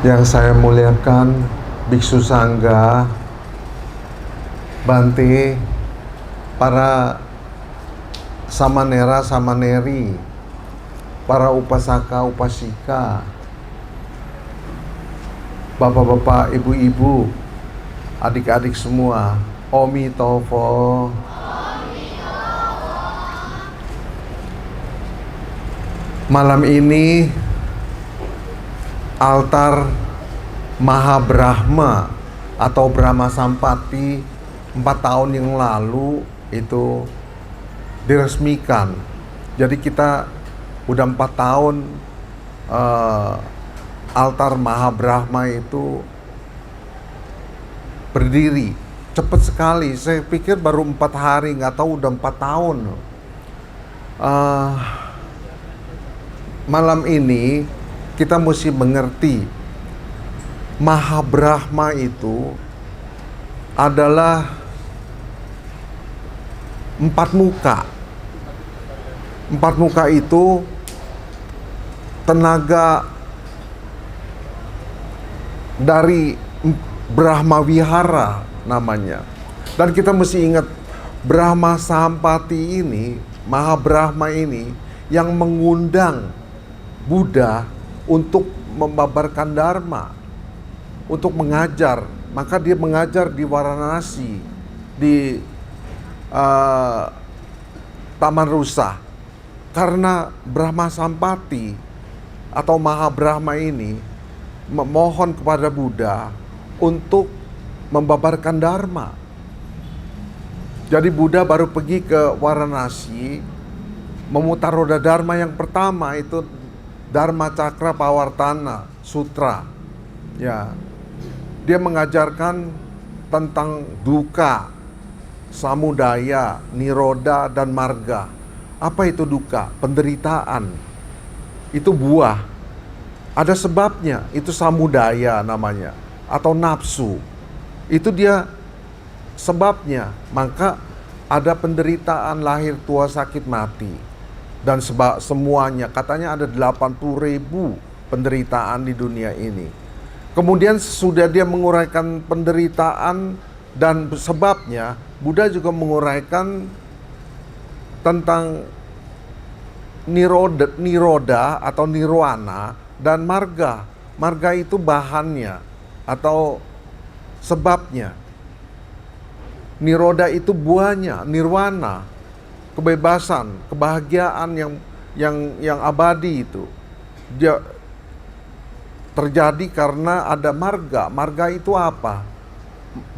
Yang saya muliakan Biksu Sangga, Bante, para samanera samaneri, para upasaka upasika, bapak-bapak, ibu-ibu, adik-adik semua, Omi Tofo. Malam ini altar Mahabrahma atau Brahma Sampati 4 tahun yang lalu itu diresmikan. Jadi kita udah 4 tahun altar Mahabrahma itu berdiri. Cepat sekali, saya pikir baru 4 hari, nggak tahu udah 4 tahun. Malam ini kita mesti mengerti Mahabrahma itu adalah 4 muka. 4 muka itu tenaga dari Brahma Vihara namanya. Dan kita mesti ingat Brahma Sampati ini, Mahabrahma ini yang mengundang Buddha untuk membabarkan Dharma, untuk mengajar. Maka dia mengajar di Varanasi, di Taman Rusa. Karena Brahma Sampati atau Mahabrahma ini memohon kepada Buddha untuk membabarkan Dharma. Jadi Buddha baru pergi ke Varanasi, memutar roda Dharma yang pertama itu Dharma Cakra Pawartana Sutra. Ya. Dia mengajarkan tentang duka, samudaya, niroda, dan marga. Apa itu duka? Penderitaan. Itu buah. Ada sebabnya, itu samudaya namanya, atau nafsu. Itu dia sebabnya. Maka ada penderitaan lahir, tua, sakit, mati. Dan semuanya, katanya ada 80.000 penderitaan di dunia ini. Kemudian sudah dia menguraikan penderitaan dan sebabnya, Buddha juga menguraikan tentang niroda atau nirwana dan marga. Marga itu bahannya atau sebabnya. Niroda itu buahnya, nirwana, kebebasan, kebahagiaan yang abadi itu. Dia terjadi karena ada marga. Marga itu apa?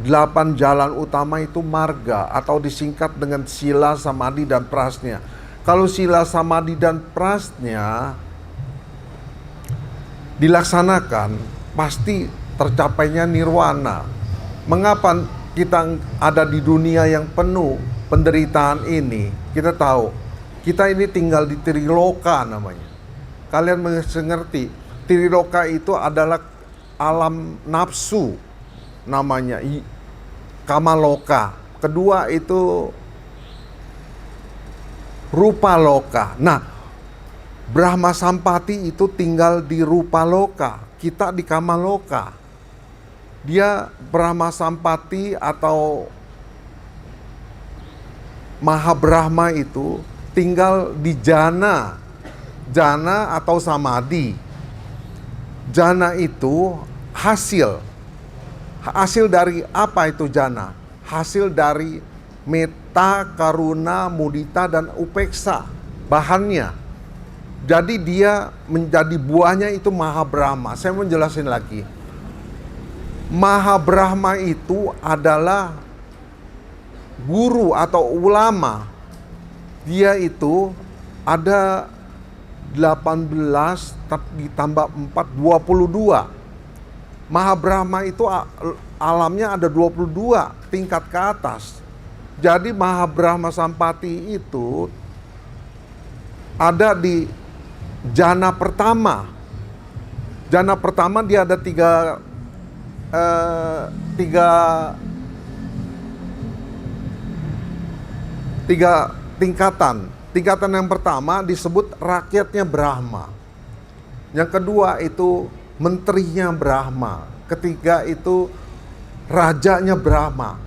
8 jalan utama itu marga, atau disingkat dengan sila, samadhi, dan prasnya. Kalau sila, samadhi, dan prasnya dilaksanakan, pasti tercapainya nirwana. Mengapa kita ada di dunia yang penuh penderitaan ini? Kita tahu, kita ini tinggal di Triloka namanya. Kalian mengerti, Triloka itu adalah alam nafsu namanya, Kamaloka. Kedua itu Rupaloka. Nah, Brahma Sampati itu tinggal di Rupaloka, kita di Kamaloka. Dia Brahma Sampati atau Mahabrahma itu tinggal di jana atau samadhi. Jana itu hasil dari apa itu jana? Hasil dari metta, karuna, mudita, dan upeksa, bahannya. Jadi dia menjadi buahnya itu Mahabrahma. Saya mau jelasin lagi. Mahabrahma itu adalah guru atau ulama. Dia itu ada 18 ditambah 4, 22. Mahabrahma itu alamnya ada 22 tingkat ke atas. Jadi Mahabrahma Sampati itu ada di jana pertama. Jana pertama dia ada tiga tingkatan. Tingkatan yang pertama disebut rakyatnya Brahma. Yang kedua itu menterinya Brahma. Ketiga itu rajanya Brahma.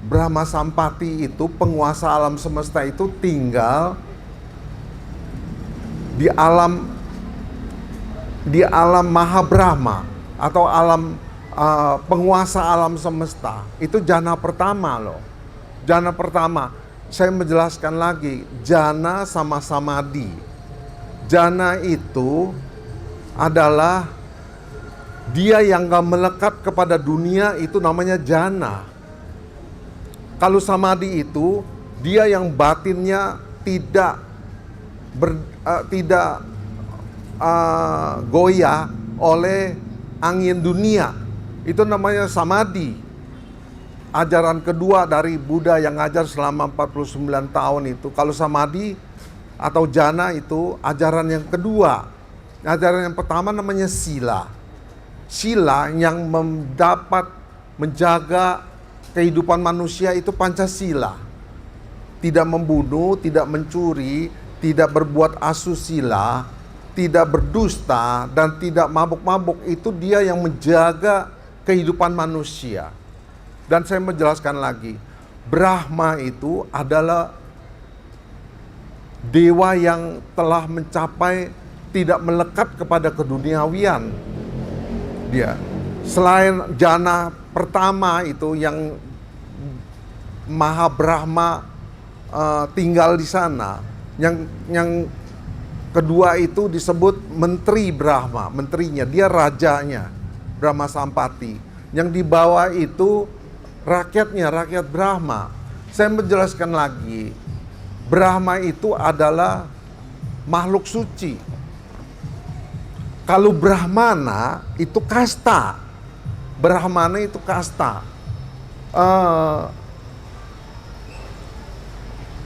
Brahma Sampati itu penguasa alam semesta itu tinggal di alam Maha Brahma atau alam penguasa alam semesta. Itu jana pertama loh. Jana pertama, saya menjelaskan lagi, jana sama samadhi. Jana itu adalah dia yang gak melekat kepada dunia, itu namanya jana. Kalau samadhi itu dia yang batinnya tidak goyah oleh angin dunia, itu namanya samadhi. Ajaran kedua dari Buddha yang ngajar selama 49 tahun itu, kalau samadhi atau jana itu ajaran yang kedua. Ajaran yang pertama namanya sila. Sila yang mendapat menjaga kehidupan manusia itu Pancasila. Tidak membunuh, tidak mencuri, tidak berbuat asusila, tidak berdusta, dan tidak mabuk-mabuk. Itu dia yang menjaga kehidupan manusia. Dan saya menjelaskan lagi, Brahma itu adalah dewa yang telah mencapai tidak melekat kepada keduniawian. Dia selain jana pertama itu yang Maha Brahma tinggal di sana, yang kedua itu disebut menteri Brahma, menterinya, dia rajanya Brahma Sampati. Yang di bawah itu rakyatnya, rakyat Brahma. Saya menjelaskan lagi, Brahma itu adalah makhluk suci. Kalau Brahmana itu kasta. Brahmana itu kasta.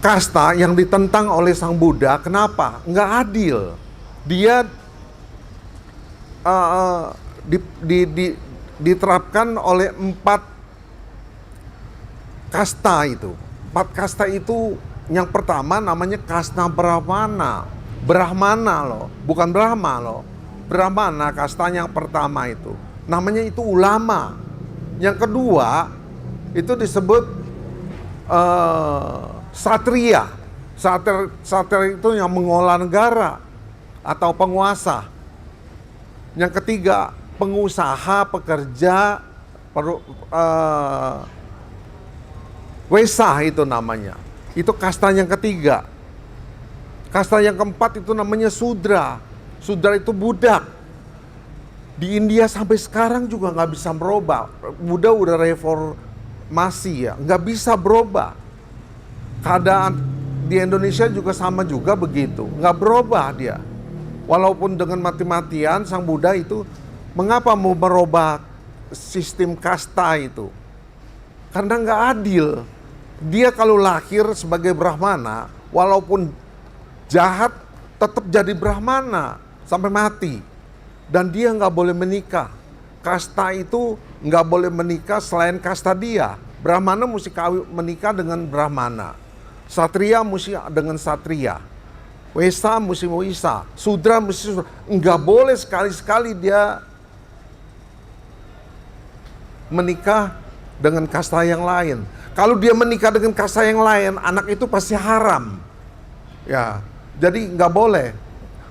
Kasta yang ditentang oleh Sang Buddha. Kenapa? Nggak adil. Dia diterapkan oleh 4 kasta itu. 4 kasta itu, yang pertama namanya kasta Brahmana. Brahmana loh, bukan Brahma loh. Brahmana kasta yang pertama itu. Namanya itu ulama. Yang kedua itu disebut satria. Satria itu yang mengolah negara atau penguasa. Yang ketiga pengusaha, pekerja, wesa itu namanya. Itu kasta yang ketiga. Kasta yang keempat itu namanya sudra. Sudra itu budak. Di India sampai sekarang juga nggak bisa berubah. Buddha udah reformasi ya, nggak bisa berubah. Keadaan di Indonesia juga sama juga begitu, nggak berubah dia. Walaupun dengan mati-matian Sang Buddha itu, mengapa mau merubah sistem kasta itu? Karena nggak adil. Dia kalau lahir sebagai Brahmana, walaupun jahat tetap jadi Brahmana sampai mati. Dan dia nggak boleh menikah. Kasta itu nggak boleh menikah selain kasta dia. Brahmana mesti menikah dengan Brahmana. Satria mesti dengan Satria. Wesa mesti Wesa. Sudra mesti Sudra. Nggak boleh sekali-sekali dia menikah dengan kasta yang lain. Kalau dia menikah dengan kasta yang lain, anak itu pasti haram. Ya, jadi nggak boleh.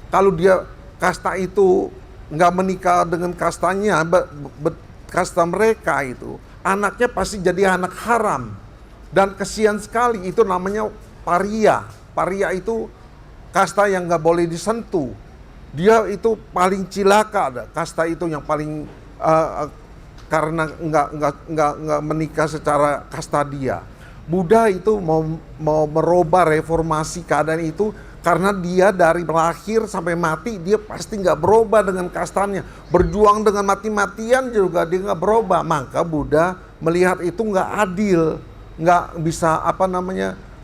Kalau dia kasta itu nggak menikah dengan kastanya, kasta mereka itu, anaknya pasti jadi anak haram. Dan kesian sekali, itu namanya paria. Paria itu kasta yang nggak boleh disentuh. Dia itu paling cilaka, kasta itu yang paling karena nggak menikah secara kasta dia. Buddha itu mau merubah reformasi keadaan itu. Karena dia dari lahir sampai mati dia pasti nggak berubah dengan kastanya. Berjuang dengan mati-matian juga dia nggak berubah. Maka Buddha melihat itu nggak adil, nggak bisa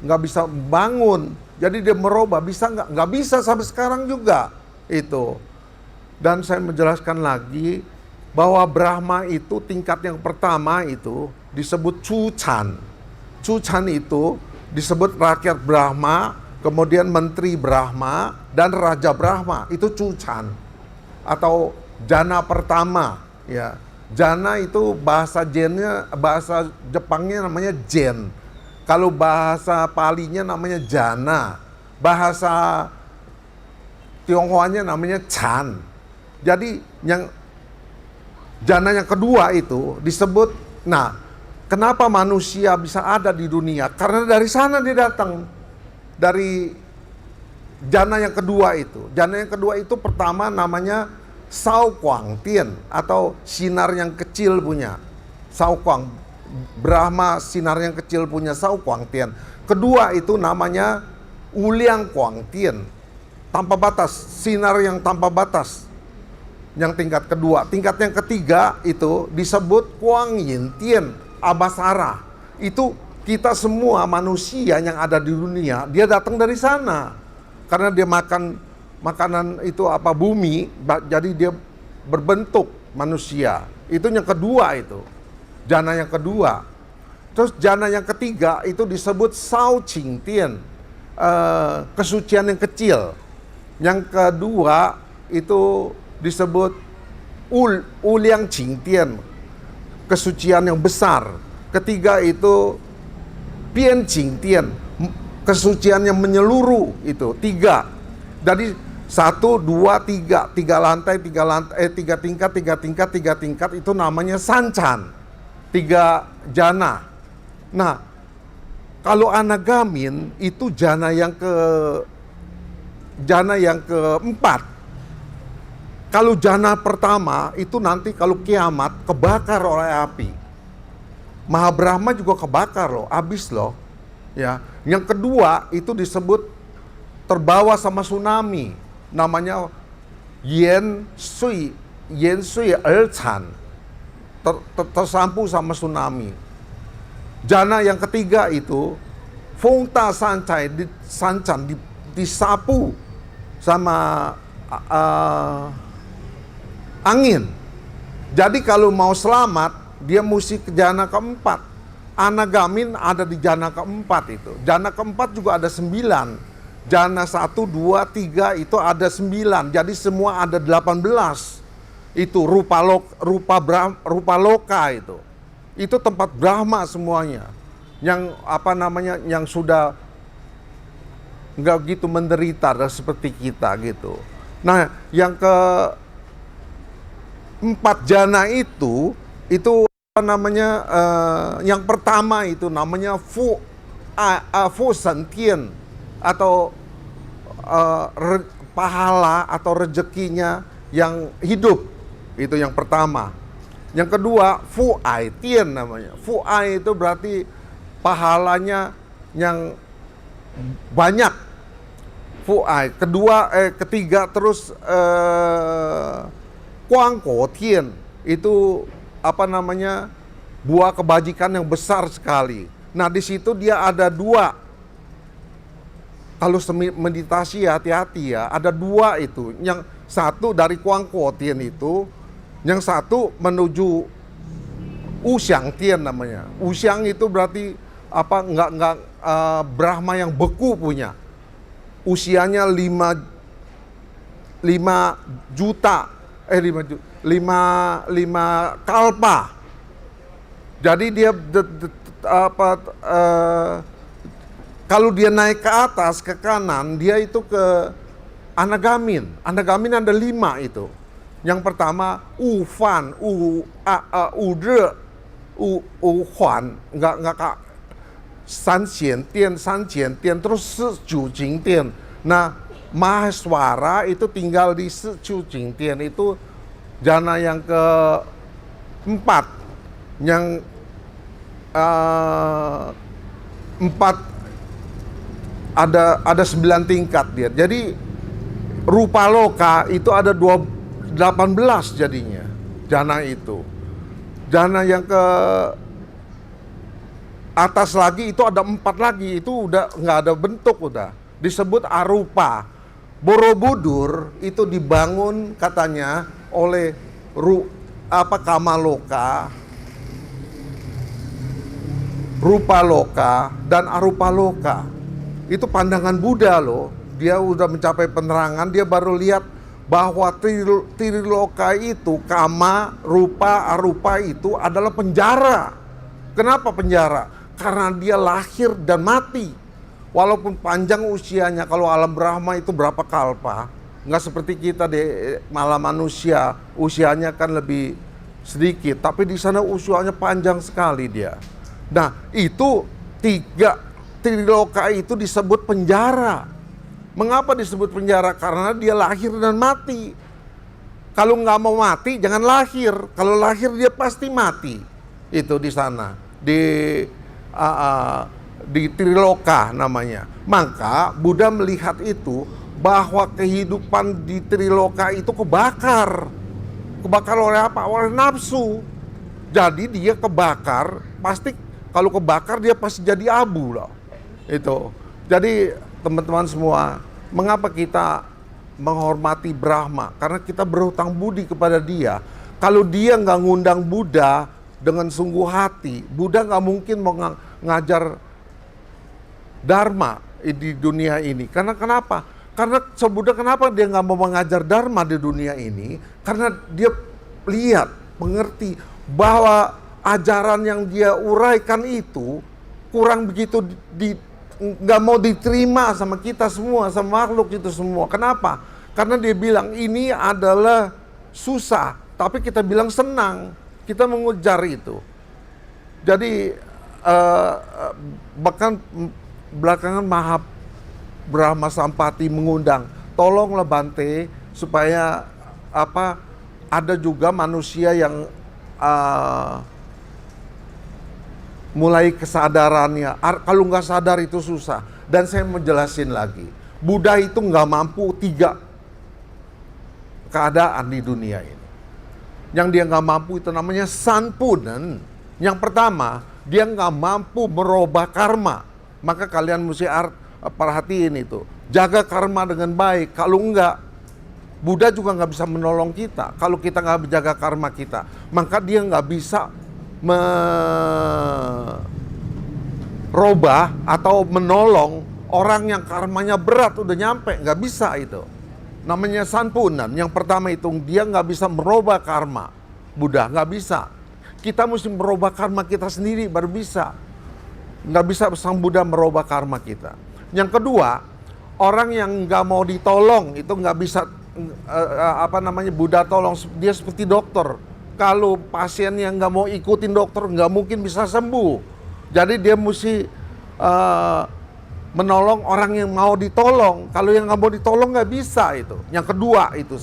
nggak bisa bangun. Jadi dia merubah, bisa nggak bisa sampai sekarang juga itu. Dan saya menjelaskan lagi bahwa Brahma itu tingkat yang pertama itu disebut Chuchan. Chuchan itu disebut rakyat Brahma. Kemudian menteri Brahma dan raja Brahma, itu Chuchan. Atau jana pertama, ya. Jana itu bahasa Jepangnya namanya jen. Kalau bahasa Palinya namanya jana. Bahasa Tionghoanya namanya chan. Jadi yang jana yang kedua itu disebut, nah, kenapa manusia bisa ada di dunia? Karena dari sana dia datang. Dari jana yang kedua itu. Jana yang kedua itu pertama namanya Sao Kuang Tien, atau sinar yang kecil punya. Sao Kuang, Brahma sinar yang kecil punya Sao Kuang Tien. Kedua itu namanya Uliang Kuang Tien, tanpa batas, sinar yang tanpa batas. Yang tingkat kedua. Tingkat yang ketiga itu disebut Kuang Yin Tien, Abasara. Itu kita semua manusia yang ada di dunia, dia datang dari sana. Karena dia makan makanan itu apa, bumi, jadi dia berbentuk manusia. Itu yang kedua itu. Jana yang kedua. Terus jana yang ketiga itu disebut Sao Qing Tien, kesucian yang kecil. Yang kedua itu disebut Uliang Qing Tien, kesucian yang besar. Ketiga itu Pian Qing Tien, kesucian yang menyeluruh. Itu tiga. Jadi 1, 2, 3, 3 lantai, 3 tingkat itu namanya sancan. 3 jana. Nah, kalau anagamin itu jana yang keempat. Kalau jana pertama itu nanti kalau kiamat kebakar oleh api. Mahabrahma juga kebakar loh, habis loh. Ya, yang kedua itu disebut terbawa sama tsunami. Namanya Yen Sui Erchan, tersampung sama tsunami. Jana yang ketiga itu Fengta Sancan, disapu sama angin. Jadi kalau mau selamat dia mesti ke jana keempat. Anagamin ada di jana keempat itu. Jana keempat juga ada 9. Jana 1, 2, 3 itu ada 9. Jadi semua ada 18. Itu rupa loka itu. Itu tempat Brahma semuanya. Yang apa namanya, yang sudah nggak gitu menderita seperti kita gitu. Nah, yang keempat jana itu apa namanya, yang pertama itu namanya Fu Shen Tian, atau pahala atau rezekinya yang hidup. Itu yang pertama. Yang kedua Fu Ai Tian namanya. Fu Ai itu berarti pahalanya yang banyak. Fu Ai. Ketiga terus Kuang Ko Tian, itu apa namanya, buah kebajikan yang besar sekali. Nah, di situ dia ada 2. Kalau meditasi hati-hati ya, ada 2 itu. Yang satu dari Kuang Ko Tian itu, yang satu menuju Uxiang Tian namanya. Uxiang itu berarti apa, enggak Brahma yang beku punya. Usianya 5 juta, 5 kalpa. Jadi dia kalau dia naik ke atas, ke kanan, dia itu ke Anagamin. Anagamin ada 5 itu. Yang pertama, Ufan, Udre, Uhuan, enggak San Xian Tian, terus Siju Jing Tian. Nah, Maheswara itu tinggal di Siju Jing Tian, itu jana yang keempat. Yang 4 ada 9 tingkat dia. Jadi rupa loka itu ada 18 jadinya jana itu. Jana yang ke atas lagi itu ada 4 lagi, itu udah nggak ada bentuk, udah disebut arupa. Borobudur itu dibangun katanya oleh Kamaloka, rupa loka dan arupa loka. Itu pandangan Buddha loh. Dia udah mencapai penerangan, dia baru lihat bahwa Triloka itu, kama, rupa, arupa itu adalah penjara. Kenapa penjara? Karena dia lahir dan mati. Walaupun panjang usianya, kalau alam Brahma itu berapa kalpa, nggak seperti kita di malam manusia, usianya kan lebih sedikit, tapi di sana usianya panjang sekali dia. Nah, itu tiga Triloka itu disebut penjara. Mengapa disebut penjara? Karena dia lahir dan mati. Kalau nggak mau mati, jangan lahir. Kalau lahir dia pasti mati. Itu di sana, di Triloka namanya. Maka Buddha melihat itu bahwa kehidupan di Triloka itu kebakar. Kebakar oleh apa? Oleh nafsu. Jadi dia kebakar, pasti kalau kebakar dia pasti jadi abu loh. Itu. Jadi teman-teman semua, mengapa kita menghormati Brahma? Karena kita berhutang budi kepada dia. Kalau dia nggak ngundang Buddha dengan sungguh hati, Buddha nggak mungkin mau ngajar Dharma di dunia ini. Karena kenapa? Karena Buddha kenapa dia nggak mau mengajar Dharma di dunia ini? Karena dia lihat, mengerti bahwa ajaran yang dia uraikan itu kurang begitu nggak mau diterima sama kita semua, sama makhluk itu semua. Kenapa? Karena dia bilang ini adalah susah, tapi kita bilang senang. Kita mengujar itu. Jadi bahkan belakangan Brahma Sampati mengundang, tolonglah Bante supaya ada juga manusia yang mulai kesadarannya. Kalau nggak sadar itu susah. Dan saya mau jelasin lagi, Buddha itu nggak mampu 3 keadaan di dunia ini. Yang dia nggak mampu itu namanya sanpunen. Yang pertama, dia nggak mampu merubah karma. Maka kalian mesti perhatiin itu, jaga karma dengan baik. Kalau enggak, Buddha juga nggak bisa menolong kita. Kalau kita nggak menjaga karma kita, maka dia nggak bisa merubah atau menolong orang yang karmanya berat udah nyampe, nggak bisa itu. Namanya sanpunan. Yang pertama itu dia nggak bisa merubah karma. Buddha nggak bisa. Kita mesti merubah karma kita sendiri baru bisa. Nggak bisa sang Buddha merubah karma kita. Yang kedua, orang yang nggak mau ditolong itu nggak bisa Buddha tolong. Dia seperti dokter. Kalau pasien yang nggak mau ikutin dokter nggak mungkin bisa sembuh. Jadi dia mesti menolong orang yang mau ditolong. Kalau yang nggak mau ditolong nggak bisa itu. Yang kedua itu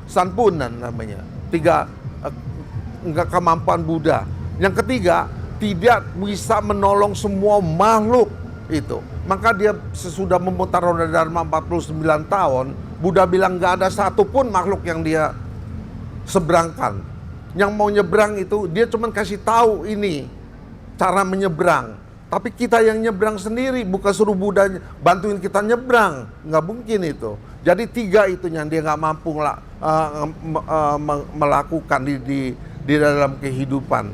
sanpunan namanya. 3 nggak kemampuan Buddha. Yang ketiga, tidak bisa menolong semua makhluk itu. Maka dia sesudah memutar roda Dharma 49 tahun, Buddha bilang nggak ada satupun makhluk yang dia seberangkan. Yang mau nyebrang itu dia cuma kasih tahu ini cara menyeberang. Tapi kita yang nyebrang sendiri, bukan suruh Buddha bantuin kita nyebrang. Nggak mungkin itu. Jadi 3 itu yang dia nggak mampu melakukan di dalam kehidupan.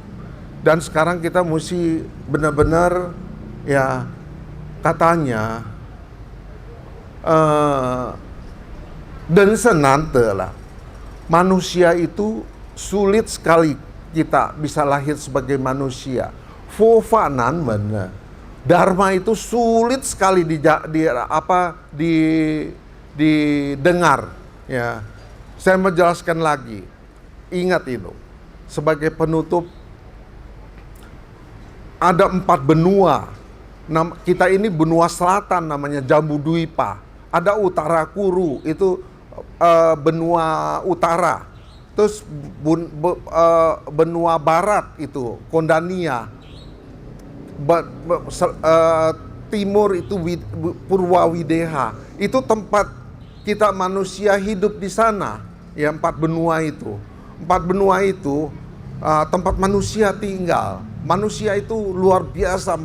Dan sekarang kita mesti benar-benar ya katanya dan senante lah. Manusia itu sulit sekali kita bisa lahir sebagai manusia. Fofanan benar. Dharma itu sulit sekali didengar. Ya, saya menjelaskan lagi. Ingat itu. Sebagai penutup, ada 4 benua. Kita ini benua selatan namanya Jambudwipa. Ada Utara Kuru, itu benua utara. Terus benua barat itu Kondania. Timur itu Purwawideha. Itu tempat kita manusia hidup di sana. Ya, 4 benua itu. 4 benua itu tempat manusia tinggal. Manusia itu luar biasa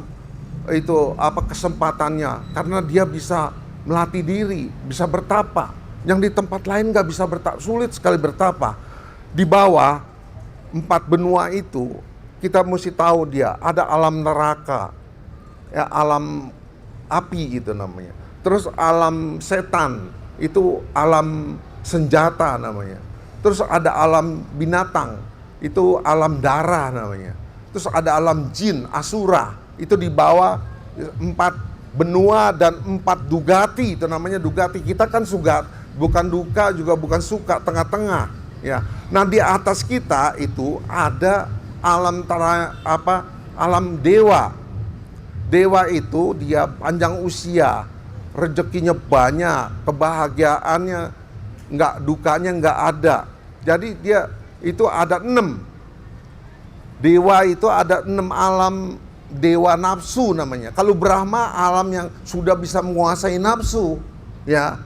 itu kesempatannya, karena dia bisa melatih diri, bisa bertapa. Yang di tempat lain nggak bisa bertapa, sulit sekali bertapa. Di bawah 4 benua itu kita mesti tahu dia ada alam neraka, ya, alam api itu namanya. Terus alam setan itu alam senjata namanya. Terus ada alam binatang, itu alam darah namanya. Terus ada alam jin, asura, itu di bawah 4 benua dan 4 dugati, itu namanya dugati. Kita kan sugat, bukan duka juga bukan suka, tengah-tengah ya. Nah di atas kita itu ada alam alam dewa. Dewa itu dia panjang usia, rezekinya banyak, kebahagiaannya nggak, dukanya nggak ada. Jadi dia itu ada 6 dewa, itu ada 6 alam dewa nafsu namanya. Kalau Brahma alam yang sudah bisa menguasai nafsu ya.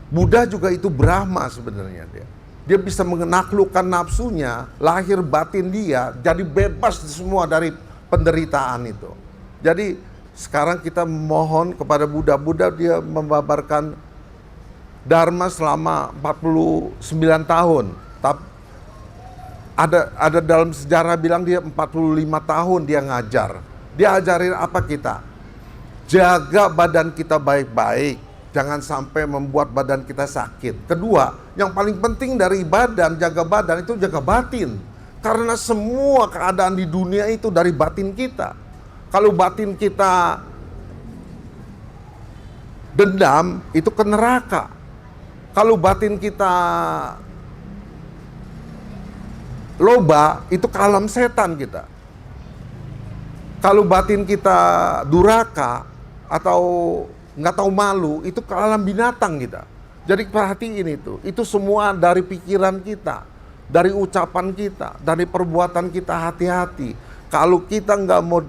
Buddha juga itu Brahma sebenarnya dia. Dia bisa menaklukkan nafsunya, lahir batin dia jadi bebas semua dari penderitaan itu. Jadi sekarang kita mohon kepada Buddha. Buddha dia membabarkan Dharma selama 49 tahun. Tapi ada dalam sejarah bilang dia 45 tahun dia ngajar. Dia ajarin apa kita? Jaga badan kita baik-baik. Jangan sampai membuat badan kita sakit. Kedua, yang paling penting dari badan, jaga badan itu jaga batin. Karena semua keadaan di dunia itu dari batin kita. Kalau batin kita dendam, itu ke neraka. Kalau batin kita loba, itu ke alam setan kita. Kalau batin kita duraka atau nggak tahu malu, itu ke alam binatang kita. Jadi perhatiin itu semua dari pikiran kita, dari ucapan kita, dari perbuatan kita. Hati-hati. Kalau kita nggak mau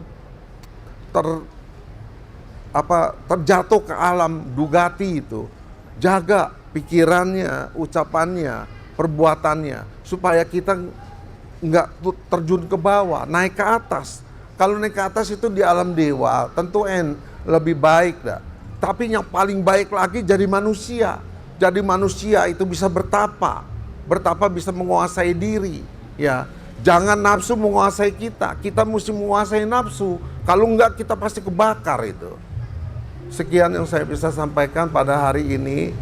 terjatuh ke alam dugati itu, jaga pikirannya, ucapannya, perbuatannya, supaya kita nggak terjun ke bawah, naik ke atas. Kalau naik ke atas itu di alam dewa, tentu lebih baik dah. Tapi yang paling baik lagi jadi manusia. Jadi manusia itu bisa bertapa bisa menguasai diri, ya. Jangan nafsu menguasai kita. Kita mesti menguasai nafsu. Kalau enggak kita pasti kebakar itu. Sekian yang saya bisa sampaikan pada hari ini.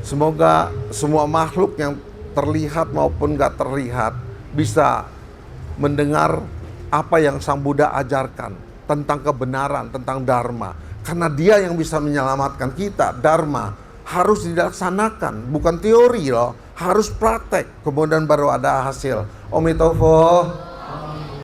Semoga semua makhluk yang terlihat maupun enggak terlihat bisa mendengar apa yang Sang Buddha ajarkan tentang kebenaran, tentang Dharma. Karena dia yang bisa menyelamatkan kita. Dharma harus dilaksanakan, bukan teori loh. Harus praktek, kemudian baru ada hasil. Om Tofo.